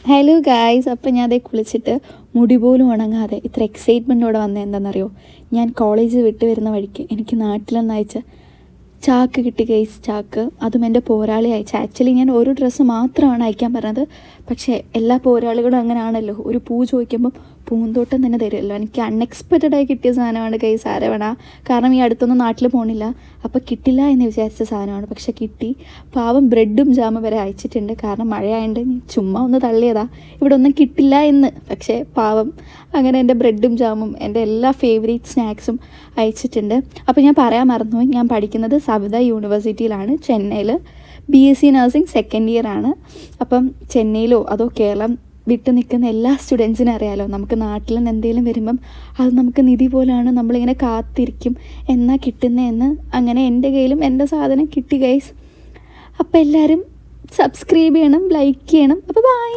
Hello guys, അപ്പം ഞാൻ അതേ കുളിച്ചിട്ട് മുടി പോലും ഉണങ്ങാതെ ഇത്ര എക്സൈറ്റ്മെൻറ്റോടെ വന്നത് എന്താണെന്നറിയോ? ഞാൻ കോളേജ് വിട്ട് വരുന്ന വഴിക്ക് എനിക്ക് നാട്ടിലെന്ന് അയച്ച ചാക്ക് കിട്ടി ഗൈസ്. ചാക്ക്, അതും എൻ്റെ പോരാളി അയച്ച. ആക്ച്വലി ഞാൻ ഒരു ഡ്രസ്സ് മാത്രമാണ് അയക്കാൻ പറഞ്ഞത്, പക്ഷേ എല്ലാ പോരാളികളും അങ്ങനെയാണല്ലോ, ഒരു പൂ ചോദിക്കുമ്പം പൂന്തോട്ടം തന്നെ തരുമല്ലോ. എനിക്ക് അൺഎക്സ്പെക്റ്റഡായി കിട്ടിയ സാധനമാണ് ഗൈസ് അരവണ. കാരണം ഈ അടുത്തൊന്നും നാട്ടിൽ പോകണില്ല, അപ്പോൾ കിട്ടില്ല എന്ന് വിചാരിച്ച സാധനമാണ്, പക്ഷെ കിട്ടി. പാവം ബ്രെഡും ജാമും വരെ അയച്ചിട്ടുണ്ട്. കാരണം മഴയായതുകൊണ്ട് ഞാൻ ചുമ്മാ ഒന്ന് തള്ളിയതാ, ഇവിടെ ഒന്നും കിട്ടില്ല എന്ന്. പക്ഷേ പാവം അങ്ങനെ എൻ്റെ ബ്രെഡും ജാമും എൻ്റെ എല്ലാ ഫേവറേറ്റ് സ്നാക്സും അയച്ചിട്ടുണ്ട്. അപ്പോൾ ഞാൻ പറയാൻ മറന്നുപോയി, ഞാൻ പഠിക്കുന്നത് സവിത യൂണിവേഴ്സിറ്റിയിലാണ്, ചെന്നൈയിൽ. BSc നഴ്സിംഗ് സെക്കൻഡ് ഇയർ ആണ്. അപ്പം ചെന്നൈയിലോ അതോ കേരളം വിട്ട് നിൽക്കുന്ന എല്ലാ സ്റ്റുഡൻസിനും അറിയാമല്ലോ, നമുക്ക് നാട്ടിൽ നിന്ന് എന്തെങ്കിലും വരുമ്പം അത് നമുക്ക് നിധി പോലെയാണ്. നമ്മളിങ്ങനെ കാത്തിരിക്കും എന്നാ കിട്ടുന്നതെന്ന്. അങ്ങനെ എൻ്റെ കയ്യിലും എൻ്റെ സാധനം കിട്ടി ഗൈസ്. അപ്പോൾ എല്ലാവരും സബ്സ്ക്രൈബ് ചെയ്യണം, ലൈക്ക് ചെയ്യണം. അപ്പോൾ ബൈ.